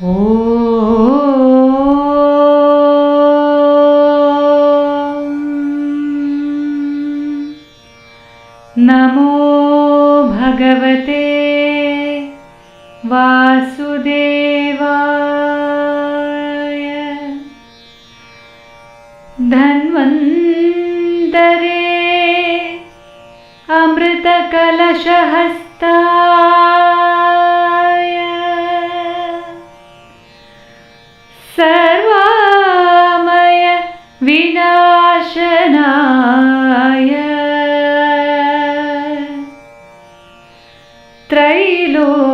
नमो भगवते वासुदेवाय। धन्वन्तरे अमृतकलशहस्ताय सर्वामय विनाशनाय त्रैलोक्यनाथाय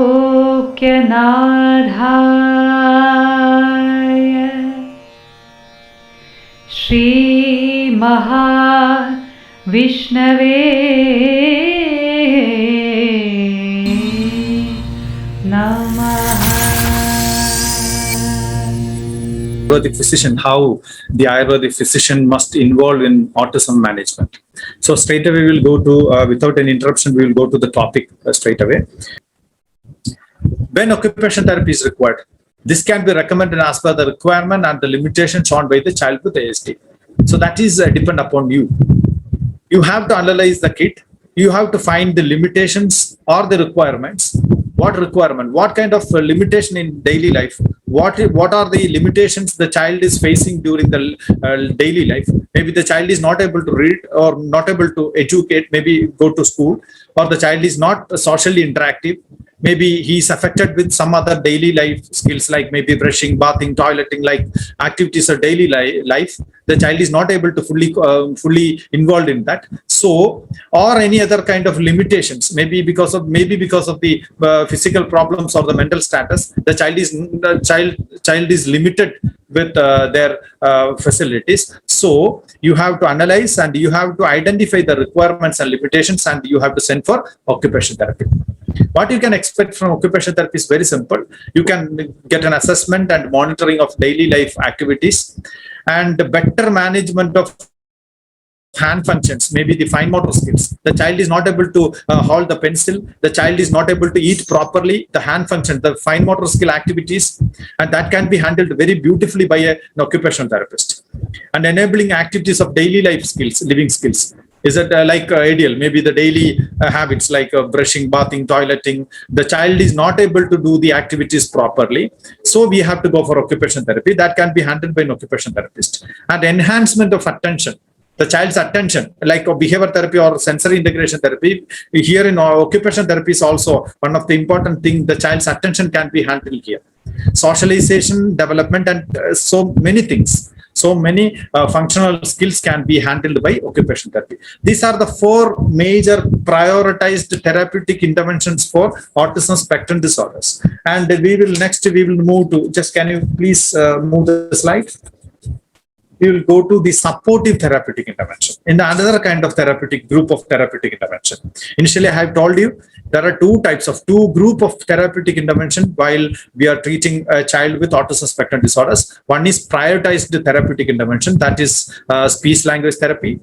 श्री महाविष्णवे नमः। Ayurvedic physician, how the Ayurvedic physician must involve in autism management. So straight away we will go to, without any interruption, we will go to the topic straight away. When occupational therapy is required, this can be recommended as per the requirement and the limitations shown by the child with ASD. So that is depend upon you. You have to analyze the kit. You have to find the limitations or the requirements. What requirement? What kind of limitation in daily life? What are the limitations the child is facing during the daily life? Maybe the child is not able to read or not able to educate, maybe go to school, or the child is not socially interactive. Maybe he is affected with some other daily life skills, like maybe brushing, bathing, toileting, like activities of daily life. The child is not able to fully involved in that. So, or any other kind of limitations, maybe because of the physical problems or the mental status, the child is limited with their facilities. So you have to analyze and you have to identify the requirements and limitations, and you have to send for occupational therapy. What you can expect from occupational therapy is very simple. You can get an assessment and monitoring of daily life activities, and better management of hand functions, maybe the fine motor skills. The child is not able to hold the pencil. The child is not able to eat properly. The hand function, the fine motor skill activities, and that can be handled very beautifully by an occupational therapist. And enabling activities of daily life skills, living skills. Is it ideal? Maybe the daily habits like brushing, bathing, toileting. The child is not able to do the activities properly. So we have to go for occupational therapy. That can be handled by an occupational therapist. And enhancement of attention. The child's attention, like behavior therapy or sensory integration therapy. Here in occupational therapy is also one of the important things. The child's attention can be handled here. Socialization, development, and so many things. So many functional skills can be handled by occupational therapy. These are the four major prioritized therapeutic interventions for autism spectrum disorders. And we will move to, just can you please move the slide? We will go to the supportive therapeutic intervention in the another kind of group of therapeutic intervention. Initially, I have told you there are two group of therapeutic intervention while we are treating a child with autism spectrum disorders. One is prioritized therapeutic intervention, that is speech language therapy,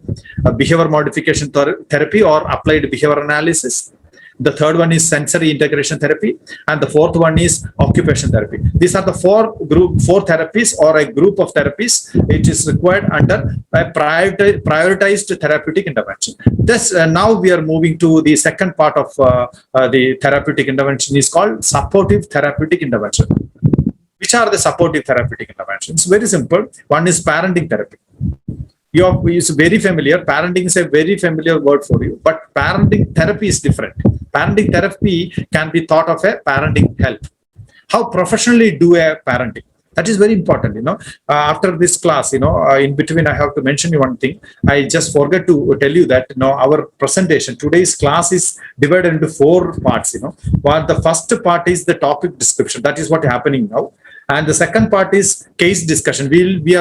behavior modification therapy, or applied behavior analysis. The third one is sensory integration therapy, and the fourth one is occupational therapy. These are the four therapies or a group of therapies which is required under a prioritized therapeutic intervention. This now we are moving to the second part of the therapeutic intervention, is called supportive therapeutic intervention. Which are the supportive therapeutic interventions? Very simple. One is parenting therapy. It's very familiar. Parenting is a very familiar word for you, but parenting therapy is different. Parenting therapy can be thought of a parenting help. How professionally do a parenting? That is very important. After this class, in between, I have to mention you one thing. I just forgot to tell you that, our presentation, today's class is divided into 4 parts. While the first part is the topic description. That is what is happening now. And the second part is case discussion. We'll be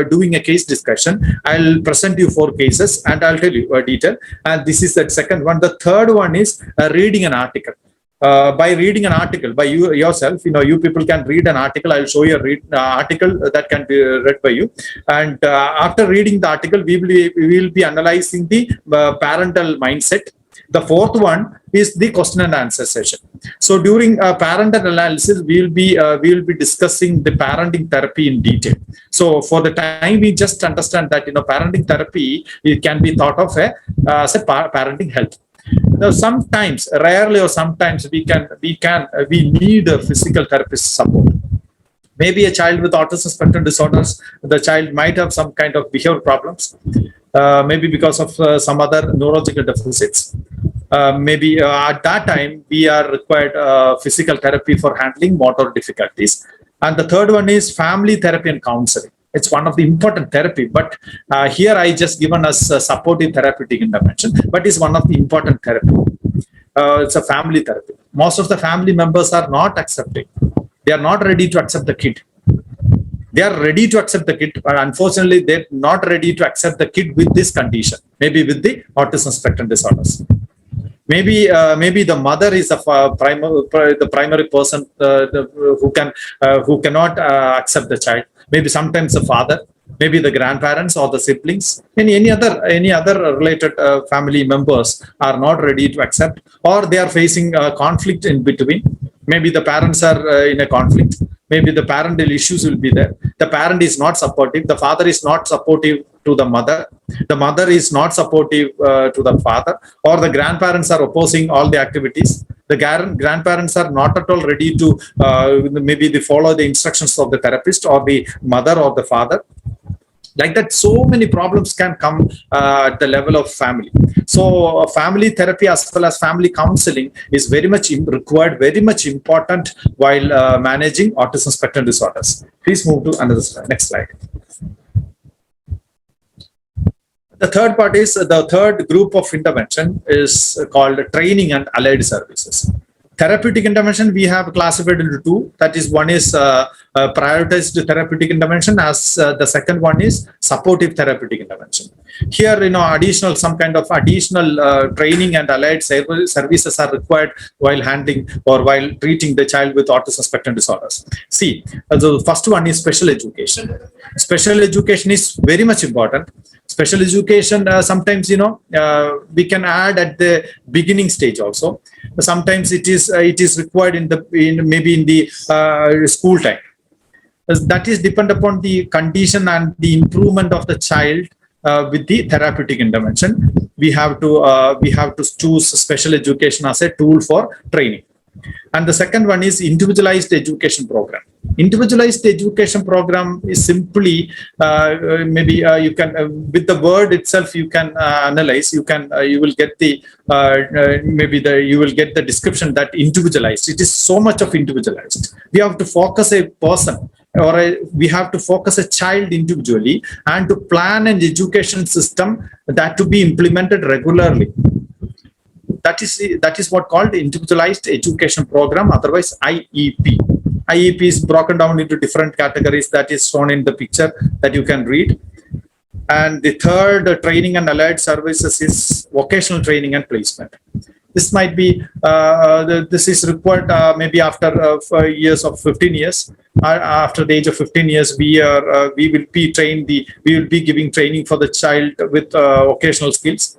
doing a case discussion. I'll present you 4 cases and I'll tell you a detail. And this is the second one. The third one is reading an article. By reading an article by yourself, you people can read an article. I'll show you a article that can be read by you. And after reading the article, we will be analyzing the parental mindset. The fourth one is the question and answer session. So during parental analysis, we will be discussing the parenting therapy in detail. So for the time, we just understand that parenting therapy, it can be thought of as a parenting health. Now, sometimes, rarely or sometimes, we need a physical therapist support. Maybe a child with autism spectrum disorders, the child might have some kind of behavior problems, maybe because of some other neurological deficits. Maybe at that time we are required physical therapy for handling motor difficulties. And the third one is family therapy and counseling. It's one of the important therapy, but here I just given us supportive therapeutic intervention, but it's one of the important therapy. It's a family therapy. Most of the family members are not accepting. They are not ready to accept the kid. They are ready to accept the kid, but unfortunately, they're not ready to accept the kid with this condition, maybe with the autism spectrum disorders. Maybe the mother is the primary person who cannot accept the child. Maybe sometimes the father, maybe the grandparents or the siblings, any other related family members are not ready to accept, or they are facing conflict in between. Maybe the parents are in a conflict. Maybe the parental issues will be there. The parent is not supportive. The father is not supportive to the mother. The mother is not supportive to the father, or the grandparents are opposing all the activities. The grandparents are not at all ready to maybe they follow the instructions of the therapist or the mother or the father. Like that, so many problems can come at the level of family. So family therapy as well as family counseling is very much required, very much important while managing autism spectrum disorders. Please move to another slide. Next slide. The third part is the third group of intervention is called training and allied services. Therapeutic intervention we have classified into two. That is, one is prioritized therapeutic intervention, as the second one is supportive therapeutic intervention. Here, additional some kind of additional training and allied services are required while handling or while treating the child with autism spectrum disorders. See, the first one is special education. Special education is very much important. Special education, sometimes we can add at the beginning stage also. Sometimes it is required maybe in the school time. That is depend upon the condition and the improvement of the child. With the therapeutic intervention, we have to choose special education as a tool for training. And the second one is individualized education program. Individualized education program is simply maybe you can with the word itself you can analyze. You will get the you will get the description that individualized. It is so much of individualized. We have to focus a person, or we have to focus a child individually, and to plan an education system that to be implemented regularly. That is what called individualized education program, otherwise IEP. IEP is broken down into different categories that is shown in the picture that you can read. And the third training and allied services is vocational training and placement. This might be this is required maybe after years of 15 years. After the age of 15 years, we will be giving training for the child with vocational skills.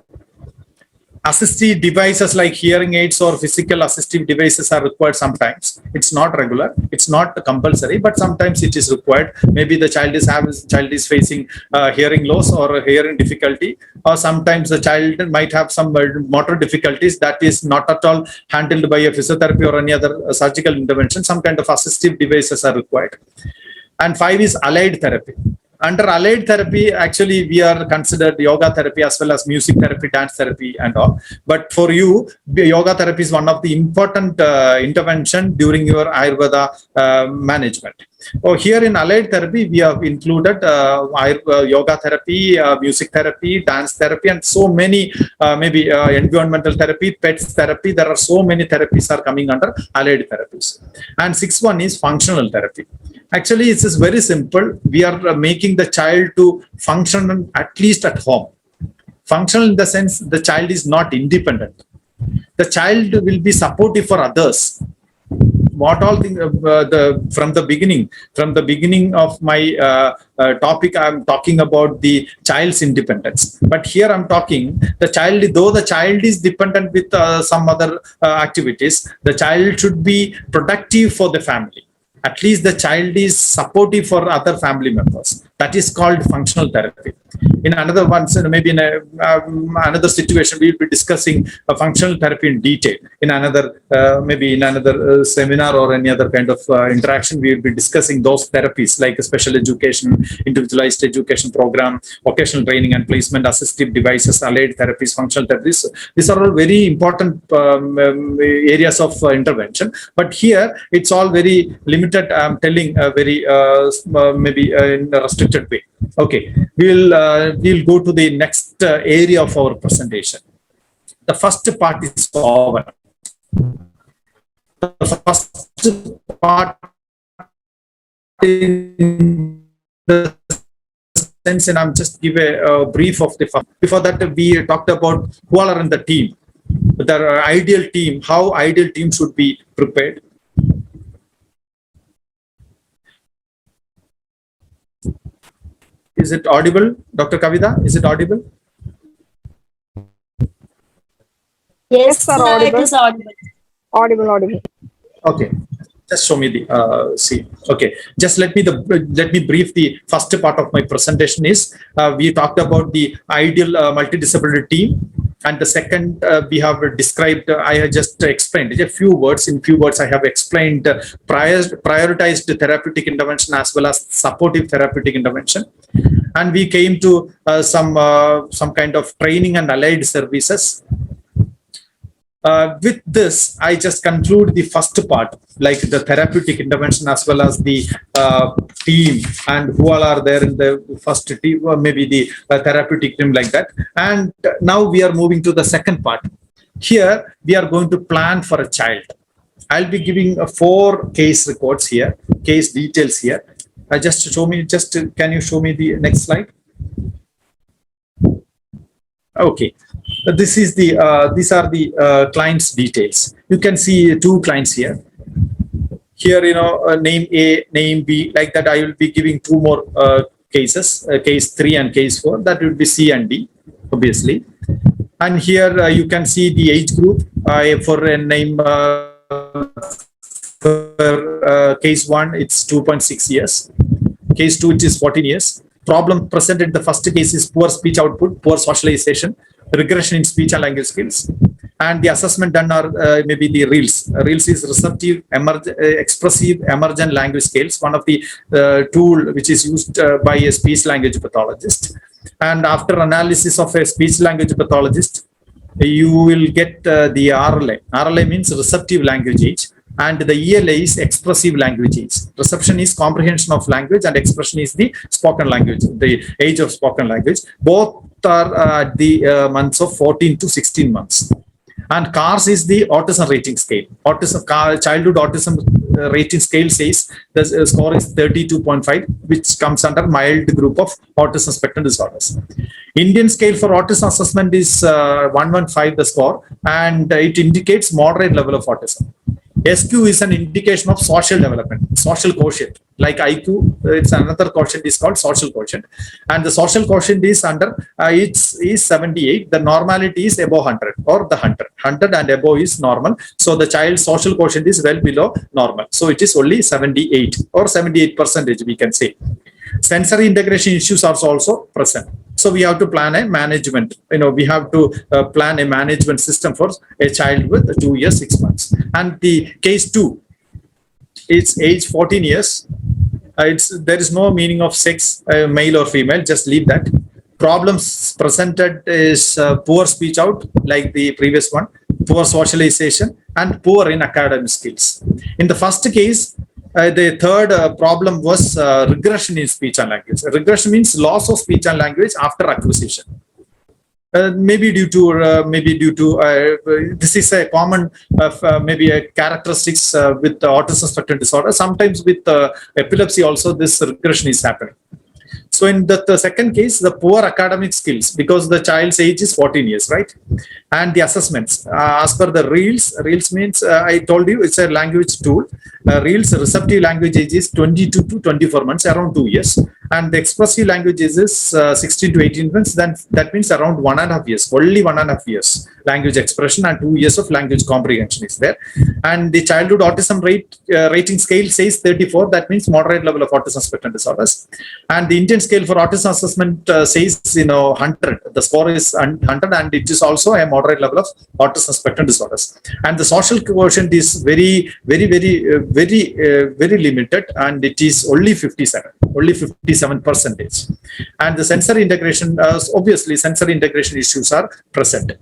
Assistive devices like hearing aids or physical assistive devices are required sometimes. It's not regular, it's not compulsory, but sometimes it is required. Maybe the child is facing hearing loss or hearing difficulty, or sometimes the child might have some motor difficulties that is not at all handled by a physiotherapy or any other surgical intervention. Some kind of assistive devices are required. And 5 is allied therapy. Under allied therapy, actually, we are considered yoga therapy as well as music therapy, dance therapy, and all. But for you, yoga therapy is one of the important intervention during your Ayurveda management. Here in allied therapy, we have included yoga therapy, music therapy, dance therapy, and so many maybe environmental therapy, pets therapy. There are so many therapies are coming under allied therapies. And 6th one is functional therapy. Actually, it is very simple. We are making the child to function at least at home. Functional in the sense the child is not independent. The child will be supportive for others. what all thing from the beginning of my topic, I'm talking about the child's independence. But here I'm talking the child, though the child is dependent with some other activities, the child should be productive for the family. At least the child is supportive for other family members. That is called functional therapy. In another one, so maybe in another situation, we will be discussing functional therapy in detail. In another, maybe in another seminar or any other kind of interaction, we will be discussing those therapies like special education, individualized education program, vocational training and placement, assistive devices, allied therapies, functional therapies. These are all very important areas of intervention. But here, it's all very limited. I'm telling very maybe in a restricted way. Okay, we'll go to the next area of our presentation. The first part is over. The first part in the sense, and I'm just give a brief of the first. Before that, we talked about who all are in the team, the ideal team, how ideal team should be prepared. Is it audible, Dr. Kavita? Is it audible? Yes, sir, audible. It is audible. Audible. Okay, just show me the see. Okay, just let me brief the first part of my presentation. Is we talked about the ideal multidisciplinary team, and the second we have described. I have just explained a few words. In few words, I have explained prioritized therapeutic intervention as well as supportive therapeutic intervention, and we came to some kind of training and allied services. With this, I just conclude the first part, like the therapeutic intervention as well as the team and who all are there in the first team, or maybe the therapeutic team like that. And now we are moving to the second part. Here, we are going to plan for a child. I'll be giving 4 case records here, case details here. Just show me, can you show me the next slide? Okay. This is the these are the clients details. You can see 2 clients here. Here, name A, name B, like that. I will be giving 2 more cases, case 3 and case 4. That will be C and D, obviously. And here you can see the age group for a name. For case 1, it's 2.6 years. Case 2, it is 14 years. Problem presented in the first case is poor speech output, poor socialization, regression in speech and language skills, and the assessment done are maybe the REALS. REALS is receptive, expressive, emergent language scales, one of the tool which is used by a speech language pathologist. And after analysis of a speech language pathologist, you will get the RLA. RLA means receptive language age, and the ELA is expressive language age. Reception is comprehension of language, and expression is the spoken language, the age of spoken language. Both are at the months of 14 to 16 months. And CARS is the autism rating scale. Childhood autism rating scale says the score is 32.5, which comes under mild group of autism spectrum disorders. Indian scale for autism assessment is 115, the score, and it indicates moderate level of autism. SQ is an indication of social development, social quotient. Like IQ, it's another quotient is called social quotient, and the social quotient is under is 78. The normality is above 100 or the 100 and above is normal. So the child's social quotient is well below normal. So it is only 78 or 78%, we can say. Sensory integration issues are also present. So we have to plan a management. We have to plan a management system for a child with 2 years, 6 months. And the case 2, it's age 14 years. There is no meaning of sex, male or female. Just leave that. Problems presented is poor speech out, like the previous one, poor socialization, and poor in academic skills. In the first case, the third problem was regression in speech and language. Regression means loss of speech and language after acquisition. Maybe due to this is a common maybe a characteristics with autism spectrum disorder. Sometimes with epilepsy also this regression is happening. So in the second case, the poor academic skills, because the child's age is 14 years, right? And the assessments, as per the reels means, I told you it's a language tool. Reels receptive language age is 22 to 24 months, around 2 years. And the expressive language is 16 to 18 months. Then that means around 1.5 years, only 1.5 years language expression, and 2 years of language comprehension is there. And the childhood autism rating scale says 34. That means moderate level of autism spectrum disorders. And the Indian scale for autism assessment says 100. The score is 100, and it is also a moderate level of autism spectrum disorders. And the social quotient is very limited, and it is only 57 percentage. And the sensory integration, obviously sensory integration issues are present.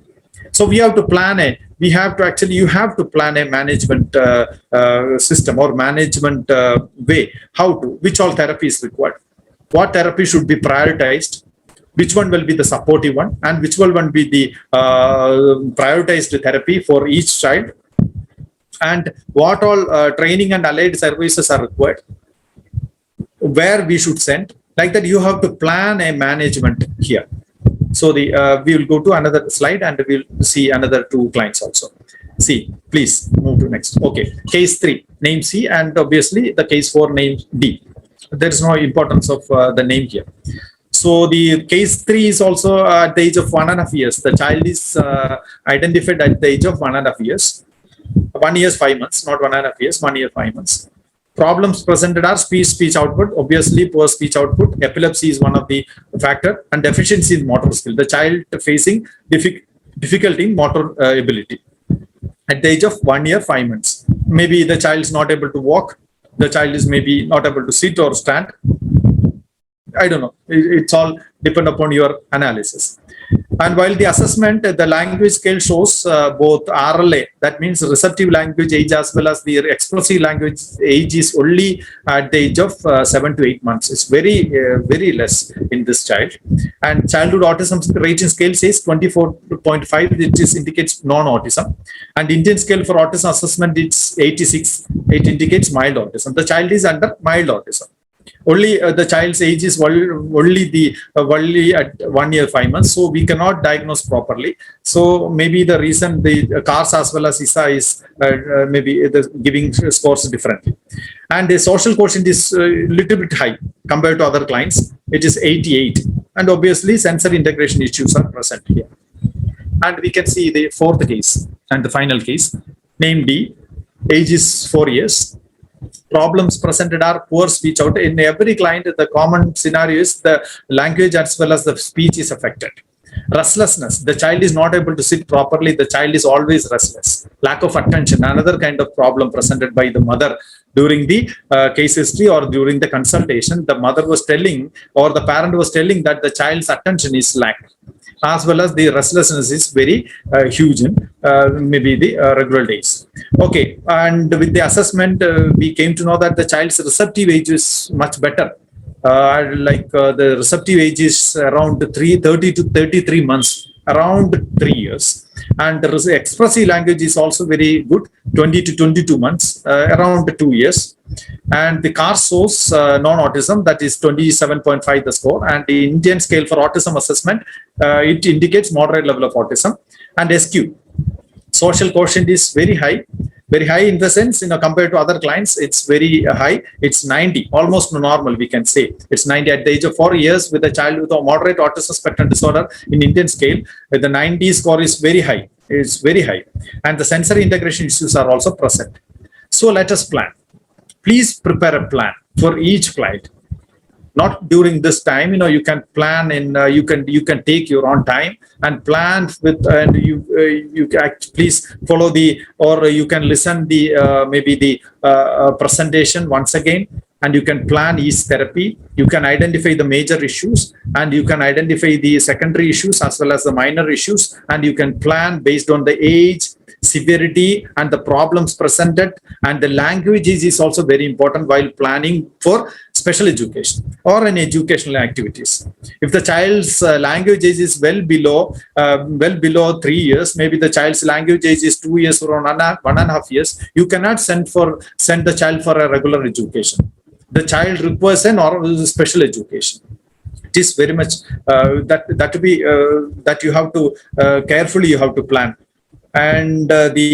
So we have to plan you have to plan a management system or management way, which all therapy is required, what therapy should be prioritized, which one will be the supportive one, and which one will be the prioritized therapy for each child, and what all training and allied services are required, where we should send. Like that, you have to plan a management here. So we will go to another slide, and we'll see another two clients also. C, please move to next. Okay, case 3, name C, and obviously the case 4, name D. There is no importance of the name here. So the case 3 is also at the age of 1.5 years. The child is identified at the age of 1.5 years. 1 year 5 months, not 1.5 years. 1 year 5 months. Problems presented are speech output, obviously poor speech output. Epilepsy is one of the factor, and deficiency in motor skill. The child facing difficulty in motor ability at the age of 1 year 5 months. Maybe the child is not able to walk. The child is maybe not able to sit or stand. I don't know. It's all depend upon your analysis. And while the assessment, the language scale shows both RLA, that means receptive language age, as well as the expressive language age is only at the age of 7 to 8 months. It's very less in this child. And childhood autism rating scale says 24.5, which indicates non-autism. And Indian scale for autism assessment, it's 86. It indicates mild autism. The child is under mild autism. Only the child's age is only at 1 year 5 months, so we cannot diagnose properly. So maybe the reason the CARS as well as ISA is maybe giving scores differently. And the social quotient is a little bit high compared to other clients. It is 88, and obviously sensory integration issues are present here. And we can see the fourth case and the final case. Name D, age is 4 years. Problems presented are poor speech out. In every client, the common scenario is the language as well as the speech is affected. Restlessness, the child is not able to sit properly. The child is always restless. Lack of attention, another kind of problem presented by the mother during the case history or during the consultation. The mother was telling, or the parent was telling, that the child's attention is lacked, as well as the restlessness is very huge in maybe the regular days. Okay, and with the assessment, we came to know that the child's receptive age is much better. The receptive age is around 30 to 33 months, around 3 years. And the expressive language is also very good, 20 to 22 months, around 2 years. And the CARS shows non-autism, that is 27.5 the score. And the Indian scale for autism assessment, it indicates moderate level of autism. And SQ, social quotient is very high in the sense, compared to other clients, it's very high. It's 90, almost normal, we can say. It's 90 at the age of 4 years with a child with a moderate autism spectrum disorder in Indian scale. The 90 score is very high. It's very high. And the sensory integration issues are also present. So let us plan. Please prepare a plan for each client. Not during this time, you can plan and you can take your own time and plan with, and you can please follow or you can listen maybe the presentation once again, and you can plan each therapy. You can identify the major issues, and you can identify the secondary issues as well as the minor issues, and you can plan based on the age, severity, and the problems presented. And the language is also very important while planning for special education or in educational activities. If the child's language age is well below 3 years, maybe the child's language age is 2 years or 1.5 years, you cannot send the child for a regular education. The child requires an or special education. It is very much that to be that you have to carefully you have to plan. And the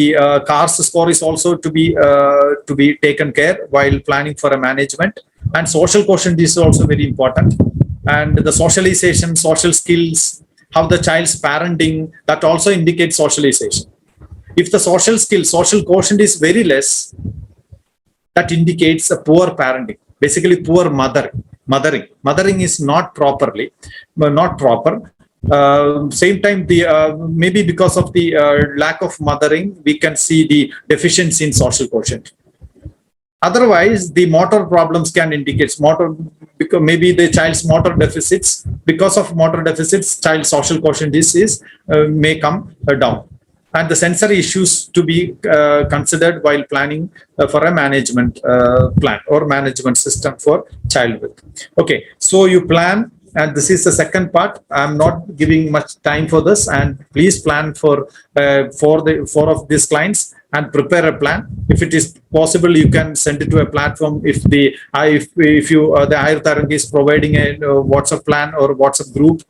CARS score is also to be taken care while planning for a management. And social quotient is also very important. And the socialization, social skills, how the child's parenting, that also indicates socialization. If the social skills, social quotient is very less, that indicates a poor parenting, basically poor mothering is not proper. Same time, the maybe because of the lack of mothering, we can see the deficiency in social quotient. Otherwise, the motor problems can indicate motor, because maybe the child's motor deficits, because of motor deficits, child social quotient is may come down. And the sensory issues to be considered while planning for a management plan or management system for child with. Okay, so you plan, and this is the second part. I'm not giving much time for this, and please plan for the four of these clients and prepare a plan. If it is possible, you can send it to a platform. If the Ayurveda is providing a WhatsApp plan or WhatsApp group,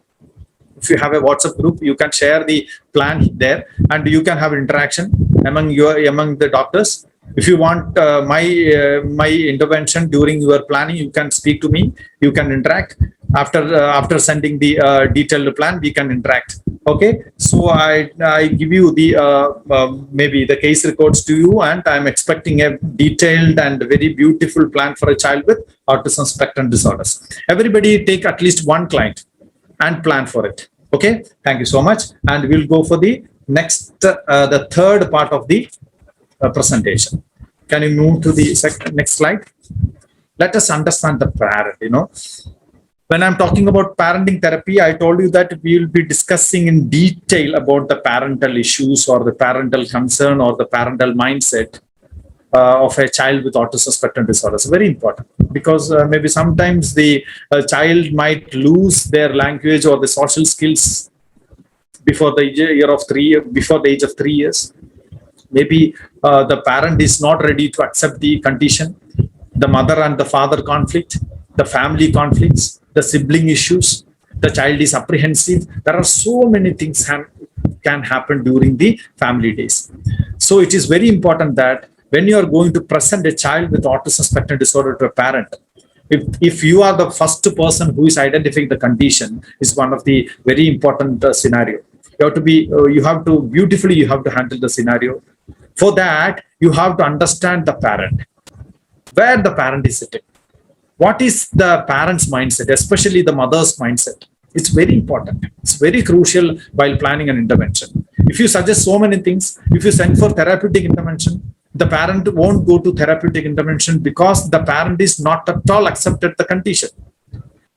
if you have a WhatsApp group, you can share the plan there, and you can have interaction among the doctors. If you want my intervention during your planning, you can speak to me. You can interact after sending the detailed plan. We can interact. Okay, so I give you the maybe the case records to you, and I'm expecting a detailed and very beautiful plan for a child with autism spectrum disorders. Everybody take at least one client and plan for it. Okay, thank you so much. And we'll go for the next, the third part of the presentation. Can you move to the next slide? Let us understand the parent. When I'm talking about parenting therapy, I told you that we will be discussing in detail about the parental issues or the parental concern or the parental mindset of a child with autism spectrum disorders. Very important, because maybe sometimes the child might lose their language or the social skills before the age of 3 years. Maybe the parent is not ready to accept the condition, the mother and the father conflict, the family conflicts, the sibling issues, the child is apprehensive. There are so many things can happen during the family days. So it is very important that when you are going to present a child with autism spectrum disorder to a parent, if you are the first person who is identifying the condition, is one of the very important scenario. You have to beautifully handle the scenario. For that, you have to understand the parent, where the parent is sitting. What is the parent's mindset, especially the mother's mindset? It's very important. It's very crucial while planning an intervention. If you suggest so many things, if you send for therapeutic intervention, the parent won't go to therapeutic intervention because the parent is not at all accepted the condition.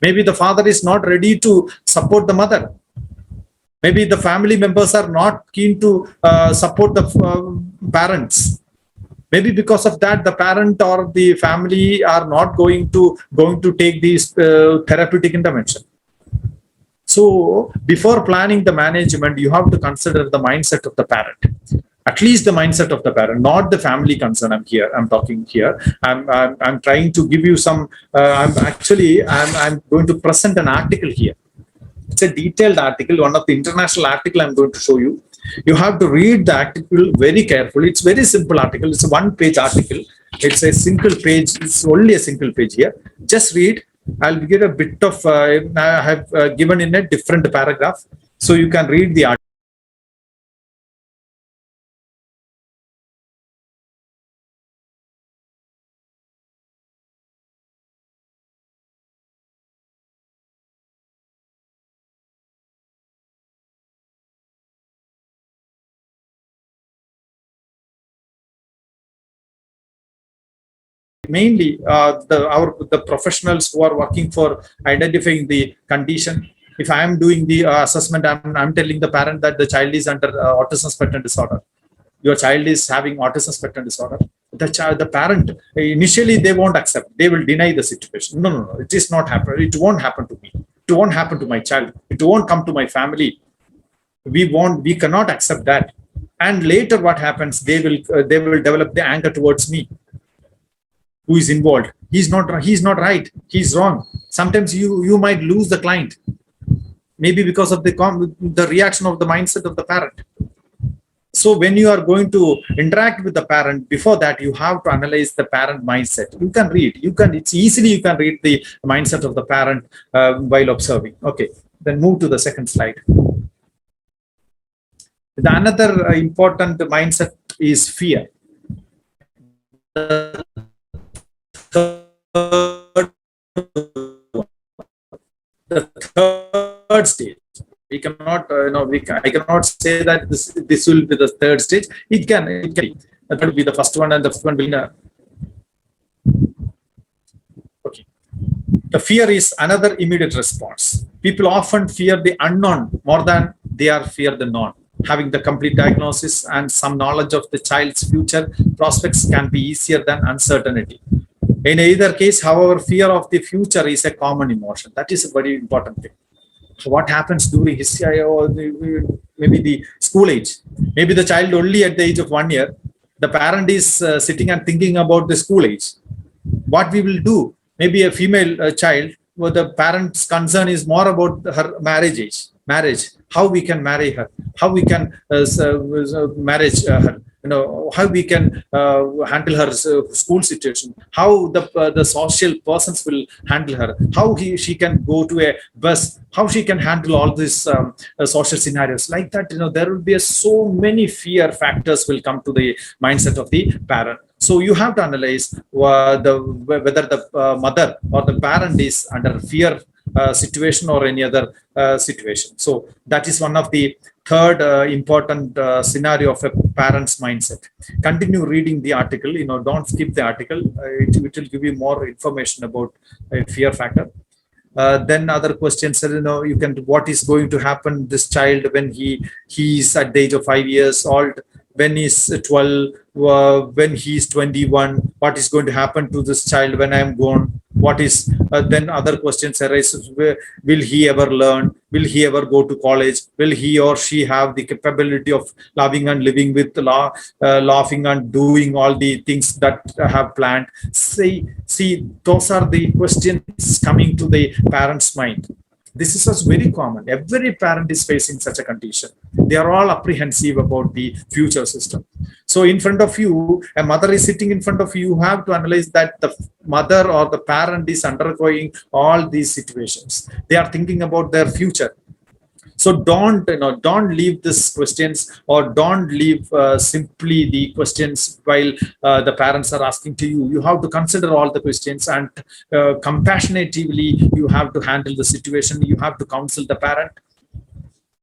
Maybe the father is not ready to support the mother. Maybe the family members are not keen to support the parents. Maybe because of that, the parent or the family are not going to take this therapeutic intervention. So before planning the management, you have to consider the mindset of the parent. At least the mindset of the parent, not the family concern. I'm talking here. I'm trying to give you some. I'm going to present an article here. It's a detailed article, one of the international article I'm going to show you. You have to read the article very carefully. It's very simple article. It's a one-page article. It's a single page. It's only a single page here. Just read. I'll give a bit of. I have given in a different paragraph, so you can read the article. Mainly the professionals who are working for identifying the condition. If I am doing the assessment, I'm telling the parent that the child is under autism spectrum disorder. Your child is having autism spectrum disorder. The parent, initially they won't accept. They will deny the situation. No, it is not happen. It won't happen to me. It won't happen to my child. It won't come to my family. We cannot accept that. And later what happens? They will develop the anger towards me. who is involved. He's not right, he's wrong. Sometimes you might lose the client, maybe because of the reaction of the mindset of the parent. So when you are going to interact with the parent, before that you have to analyze the parent mindset. It's easily you can read the mindset of the parent while observing. Okay, then move to the second slide. The another important mindset is fear. The third, the third stage. We cannot, I cannot say that this will be the third stage. It can be. That will be the first one, and the first one will. Okay. The fear is another immediate response. People often fear the unknown more than they are fear the known. Having the complete diagnosis and some knowledge of the child's future prospects can be easier than uncertainty. In either case, however, fear of the future is a common emotion. That is a very important thing. So what happens during his or maybe the school age? Maybe the child only at the age of 1 year, the parent is sitting and thinking about the school age. What we will do? Maybe a female child, where the parent's concern is more about her marriage, how we can marry her, how we can marriage her, how we can handle her school situation, how the social persons will handle her, how she can go to a bus, how she can handle all these social scenarios like that. There will be so many fear factors will come to the mindset of the parent. So you have to analyze whether the mother or the parent is under fear situation or any other situation. So that is one of the third important scenario of a parent's mindset. Continue reading the article. Don't skip the article. It will give you more information about fear factor. Then other questions, you can, what is going to happen this child when he is at the age of 5 years old, when he's 12, when he's 21, what is going to happen to this child when I am gone? What is then other questions arise? Will he ever learn? Will he ever go to college? Will he or she have the capability of loving and living with laughing and doing all the things that I have planned? See, those are the questions coming to the parent's mind. This is just very common. Every parent is facing such a condition. They are all apprehensive about the future system. So in front of you, a mother is sitting in front of you. You have to analyze that the mother or the parent is undergoing all these situations. They are thinking about their future. So don't leave these questions, or don't leave simply the questions while the parents are asking to you. You have to consider all the questions, and compassionately you have to handle the situation. You have to counsel the parent.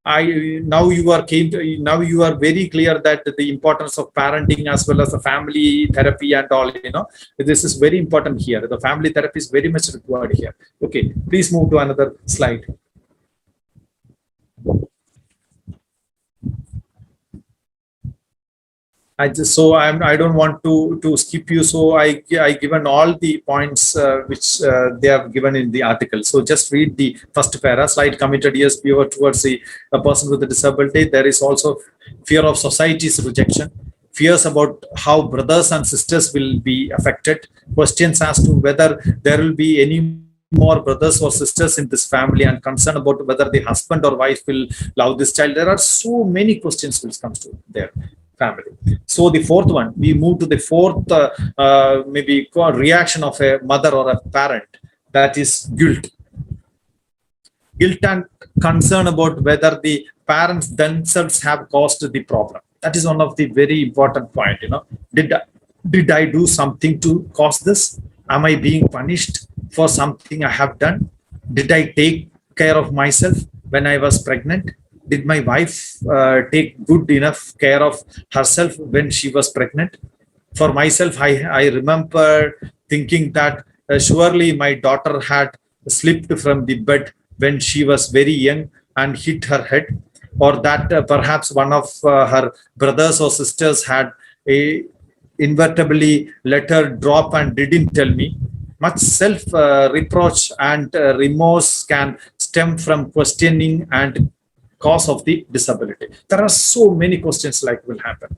Now you are very clear that the importance of parenting as well as the family therapy and all. This is very important here. The family therapy is very much required here. Okay, please move to another slide. I don't want to skip you. So I given all the points which they have given in the article. So just read the first para. Slide committed yes pure towards a person with a disability. There is also fear of society's rejection, fears about how brothers and sisters will be affected, questions as to whether there will be any more brothers or sisters in this family, and concern about whether the husband or wife will love this child. There are so many questions which comes to their family. So the fourth one, we move to the fourth maybe reaction of a mother or a parent, that is guilt and concern about whether the parents themselves have caused the problem. That is one of the very important point. Did I do something to cause this? Am I being punished for something I have done? Did I take care of myself when I was pregnant? Did my wife take good enough care of herself when she was pregnant? For myself, I remember thinking that surely my daughter had slipped from the bed when she was very young and hit her head, or that perhaps one of her brothers or sisters had inadvertently let her drop and didn't tell me. Much self-reproach and remorse can stem from questioning and cause of the disability. There are so many questions like will happen.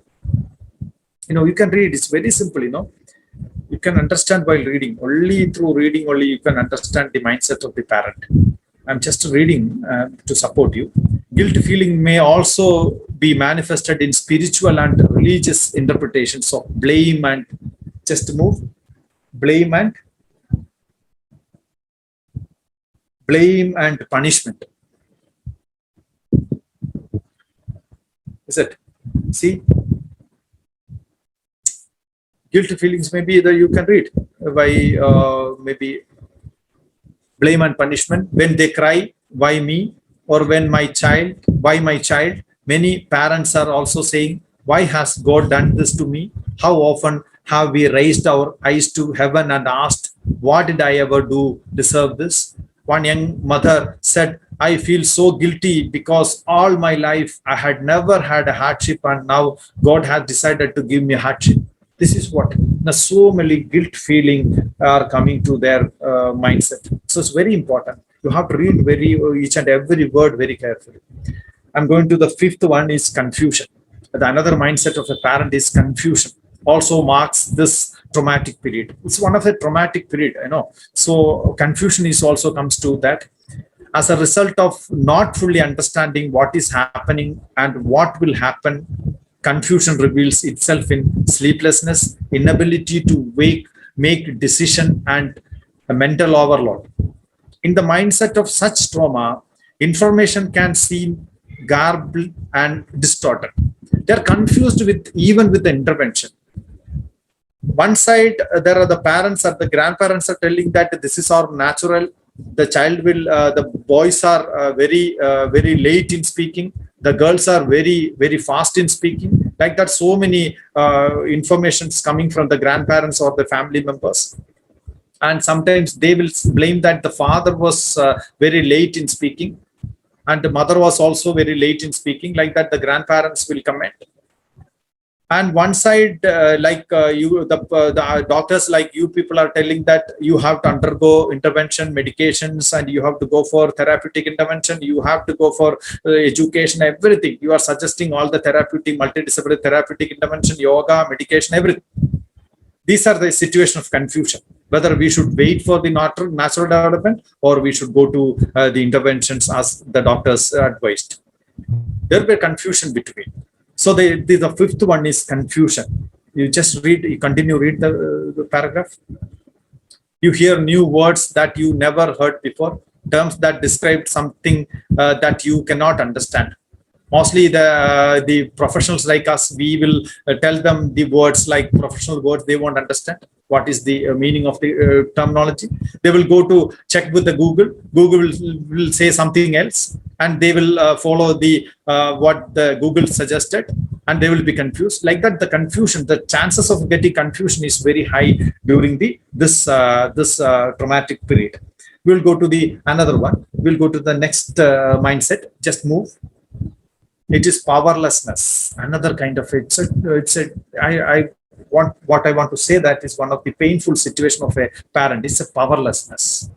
You can read. It's very simple. You can understand while reading. Only through reading only you can understand the mindset of the parent. I'm just reading to support you. Guilt feeling may also be manifested in spiritual and religious interpretations of blame and just move blame and punishment. Is it? See, guilt feelings maybe that you can read by maybe blame and punishment. When they cry, why me? Or when my child, why my child? Many parents are also saying, why has God done this to me? How often have we raised our eyes to heaven and asked, what did I ever do deserve this? One young mother said, I feel so guilty because all my life I had never had a hardship, and now God has decided to give me a hardship. This is what now so many guilt feeling are coming to their mindset. So it's very important. You have to read each and every word very carefully. I'm going to the fifth one is confusion. Another mindset of a parent is confusion. Also marks this traumatic period. It's one of the traumatic period, I know. So confusion is also comes to that. As a result of not fully understanding what is happening and what will happen, confusion reveals itself in sleeplessness, inability to make decision, and a mental overload. In the mindset of such trauma, information can seem garbled and distorted. They're confused even with the intervention. One side, there are the parents or the grandparents are telling that this is our natural. The child will, the boys are very late in speaking. The girls are very fast in speaking. Like that, so many informations coming from the grandparents or the family members. And sometimes they will blame that the father was very late in speaking, and the mother was also very late in speaking. Like that, the grandparents will comment. And one side, the doctors like you people are telling that you have to undergo intervention, medications, and you have to go for therapeutic intervention. You have to go for education, everything. You are suggesting all the therapeutic, multidisciplinary therapeutic intervention, yoga, medication, everything. These are the situation of confusion. Whether we should wait for the natural development or we should go to the interventions as the doctors advised. There will be confusion between. So the fifth one is confusion. You just read, you continue read the paragraph. You hear new words that you never heard before, terms that describe something that you cannot understand. Mostly the professionals like us, we will tell them the words like professional words they won't understand. What is the meaning of the terminology? They will go to check with the Google. Google will say something else, and they will follow the what the Google suggested, and they will be confused. Like that, the confusion, the chances of getting confusion is very high during this traumatic period. We'll go to the another one. We'll go to the next mindset. Just move. It is powerlessness. Another kind of what I want to say that is one of the painful situation of a parent. It's a powerlessness.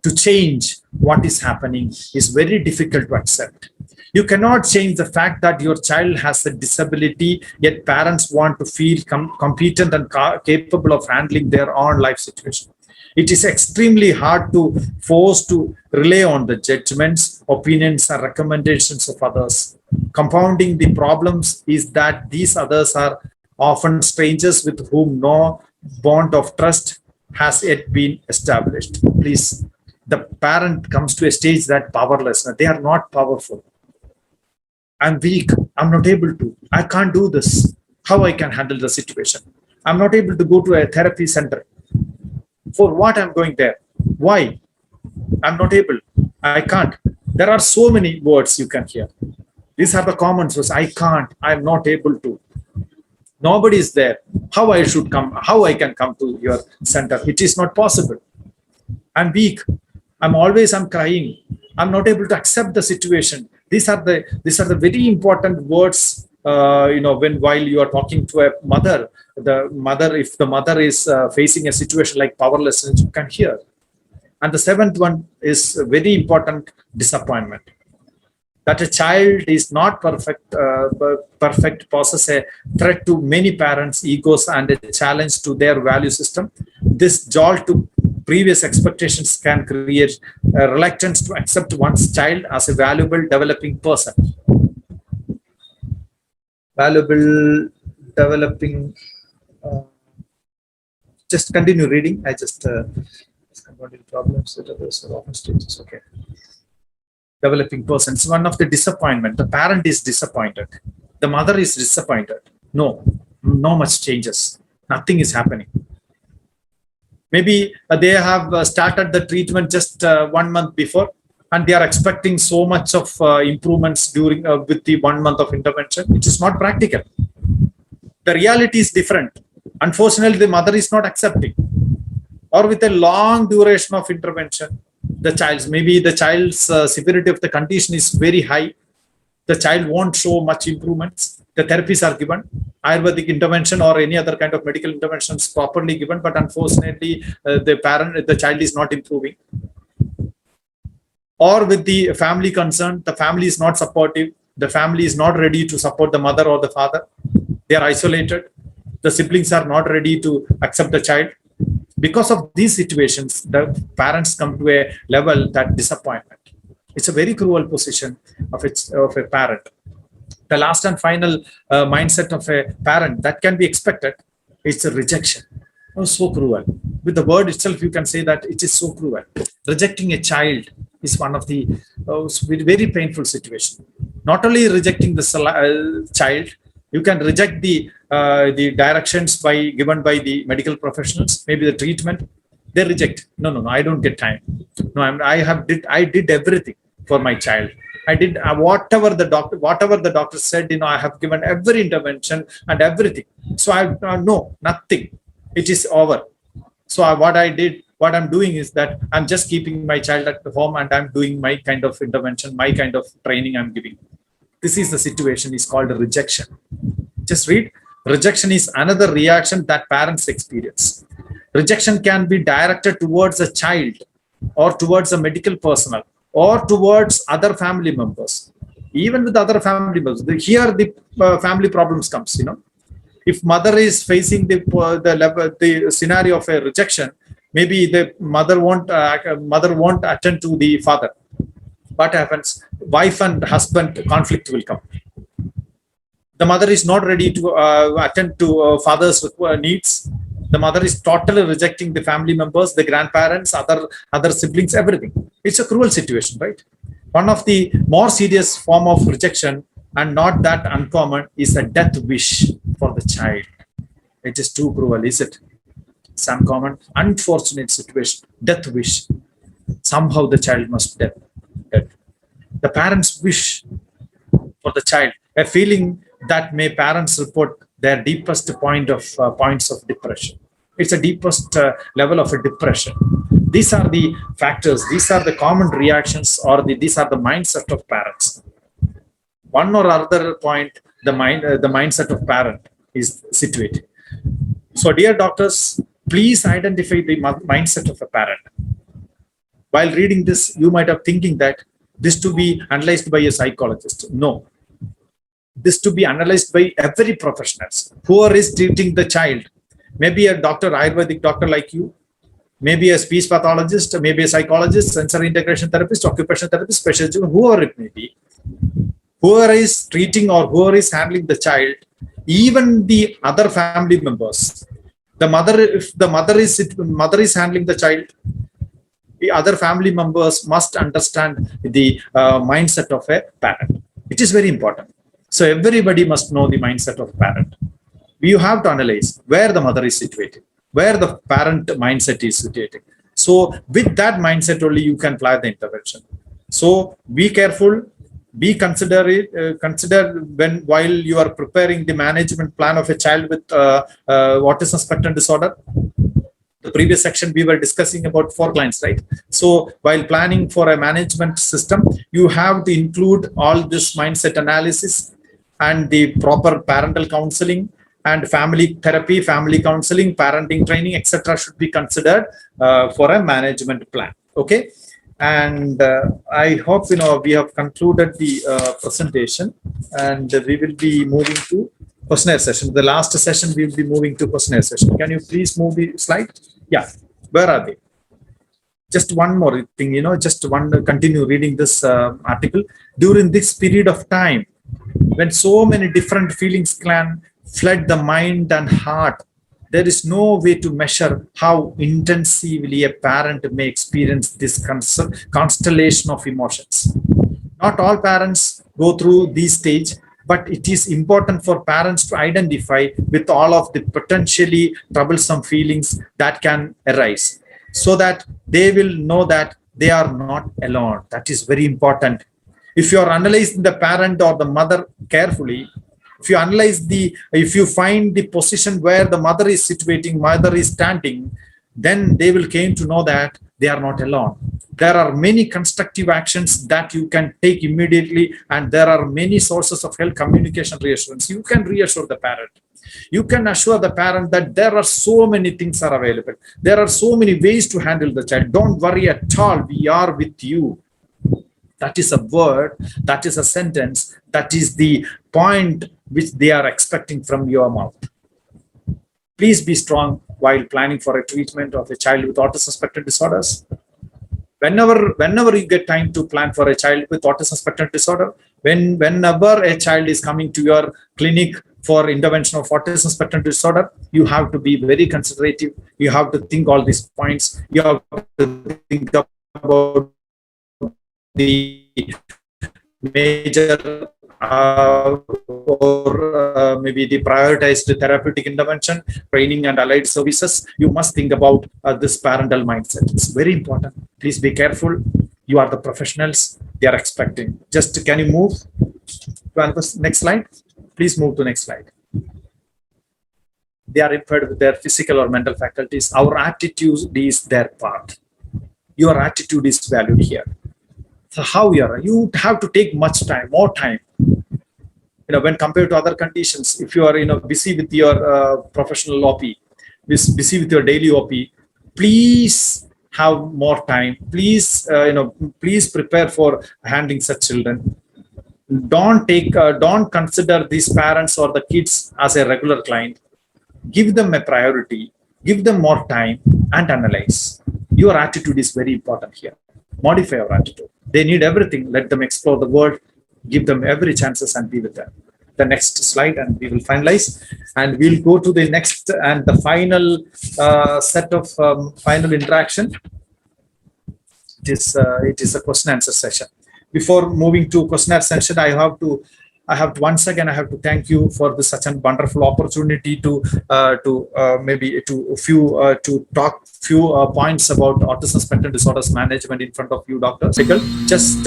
To change what is happening is very difficult to accept. You cannot change the fact that your child has a disability, yet parents want to feel competent and capable of handling their own life situation. It is extremely hard to force to rely on the judgments, opinions, and recommendations of others. Compounding the problems is that these others are often strangers with whom no bond of trust has yet been established. Please, the parent comes to a stage that powerlessness. They are not powerful. I'm weak. I'm not able to. I can't do this. How I can handle the situation? I'm not able to go to a therapy center. For what I'm going there? Why? I'm not able. I can't. There are so many words you can hear. These are the common words. I can't. I'm not able to. Nobody is there. How I should come? How I can come to your center? It is not possible. I'm weak. I'm crying. I'm not able to accept the situation. These are the very important words. While you are talking to a mother, if the mother is facing a situation like powerlessness, you can hear. And the seventh one is very important: disappointment. that a child is not perfect poses a threat to many parents' egos and a challenge to their value system. This jolt to previous expectations can create a reluctance to accept one's child as a valuable developing person. Valuable developing. Just continue reading. I just problems with others or often stages. Okay. Developing persons. One of the disappointment. The parent is disappointed. The mother is disappointed. No much changes. Nothing is happening. Maybe they have started the treatment just 1 month before, and they are expecting so much of improvements during with the 1 month of intervention, which is not practical. The reality is different. Unfortunately, the mother is not accepting. Or with a long duration of intervention, maybe the child's severity of the condition is very high. The child won't show much improvements. The therapies are given, Ayurvedic intervention or any other kind of medical intervention is properly given, but unfortunately, the child is not improving. Or with the family concerned, the family is not supportive. The family is not ready to support the mother or the father. They are isolated. The siblings are not ready to accept the child. Because of these situations, the parents come to a level that disappointment. It's a very cruel position of a parent. The last and final mindset of a parent that can be expected is a rejection. Oh, so cruel. With the word itself, you can say that it is so cruel. Rejecting a child is one of the very painful situation. Not only rejecting the child, you can reject the directions given by the medical professionals, maybe the treatment. They reject. No, I don't get time. No, I did everything for my child. I did whatever the doctor said. I have given every intervention and everything. So no, nothing. It is over. So what I'm doing is that I'm just keeping my child at home and I'm doing my kind of intervention, my kind of training I'm giving. This is the situation. Is called a rejection. Just read. Rejection is another reaction that parents experience. Rejection can be directed towards a child or towards a medical personnel or towards other family members. Even with other family members, here the family problems comes. If mother is facing the scenario of a rejection, maybe the mother won't attend to the father. What happens? Wife and husband conflict will come. The mother is not ready to attend to father's needs. The mother is totally rejecting the family members, the grandparents, other siblings, everything. It's a cruel situation, right? One of the more serious form of rejection, and not that uncommon, is a death wish for the child. It is too cruel, is it? It's uncommon, unfortunate situation. Death wish. Somehow the child must dead. The parents wish for the child, a feeling that may parents report their deepest points of depression. It's a deepest level of a depression. These are the factors. These are the common reactions, or these are the mindset of parents. One or other point, the mindset of parent is situated. So, dear doctors, please identify the mindset of a parent. While reading this, you might have thinking that this to be analyzed by a psychologist. No. This to be analyzed by every professionals. Whoever is treating the child, maybe a doctor, Ayurvedic doctor like you, maybe a speech pathologist, maybe a psychologist, sensory integration therapist, occupational therapist, specialist, whoever it may be, whoever is treating or whoever is handling the child, even the other family members, if the mother is handling the child, the other family members must understand the mindset of a parent. It is very important. So everybody must know the mindset of parent. You have to analyze where the mother is situated, where the parent mindset is situated. So with that mindset only you can apply the intervention. So be careful, be considerate, consider while you are preparing the management plan of a child with autism spectrum disorder. The previous section we were discussing about 4 clients, right? So while planning for a management system, you have to include all this mindset analysis and the proper parental counseling and family therapy, family counseling, parenting training, etc. should be considered for a management plan. Okay. And I hope we have concluded the presentation, and we will be moving to questionnaire session. The last session we will be moving to questionnaire session. Can you please move the slide? Yeah, where are they? Just one more thing, just one, continue reading this article. During this period of time, when so many different feelings can flood the mind and heart, there is no way to measure how intensively a parent may experience this constellation of emotions. Not all parents go through these stage, but it is important for parents to identify with all of the potentially troublesome feelings that can arise, so that they will know that they are not alone. That is very important. If you are analyzing the parent or the mother carefully, if you find the position where the mother is situating, mother is standing, then they will came to know that they are not alone. There are many constructive actions that you can take immediately, and there are many sources of health communication reassurance. You can reassure the parent. You can assure the parent that there are so many things are available. There are so many ways to handle the child. Don't worry at all. We are with you. That is a word, that is a sentence, that is the point which they are expecting from your mouth. Please be strong while planning for a treatment of a child with autism spectrum disorders. Whenever you get time to plan for a child with autism spectrum disorder, whenever a child is coming to your clinic for intervention of autism spectrum disorder, you have to be very considerative. You have to think all these points. You have to think about the major or maybe the prioritized therapeutic intervention, training and allied services. You must think about this parental mindset. It's very important. Please be careful. You are the professionals. They are expecting. Just can you move to the next slide? Please move to next slide. They are impaired with their physical or mental faculties. Our attitude is their part. Your attitude is valued here. So how you have to take more time, when compared to other conditions. If you are busy with your professional OP, busy with your daily OP, please have more time. Please please prepare for handling such children. Don't consider these parents or the kids as a regular client. Give them a priority, give them more time, and analyze. Your attitude is very important here. Modify your attitude. They need everything. Let them explore the world. Give them every chances and be with them. The next slide, and we will finalize. And we'll go to the next and the final set of final interaction. It is a question answer session. Before moving to question answer session, I have to once again I have to thank you for this such a wonderful opportunity to talk few points about autism spectrum disorders management in front of you, doctors. Just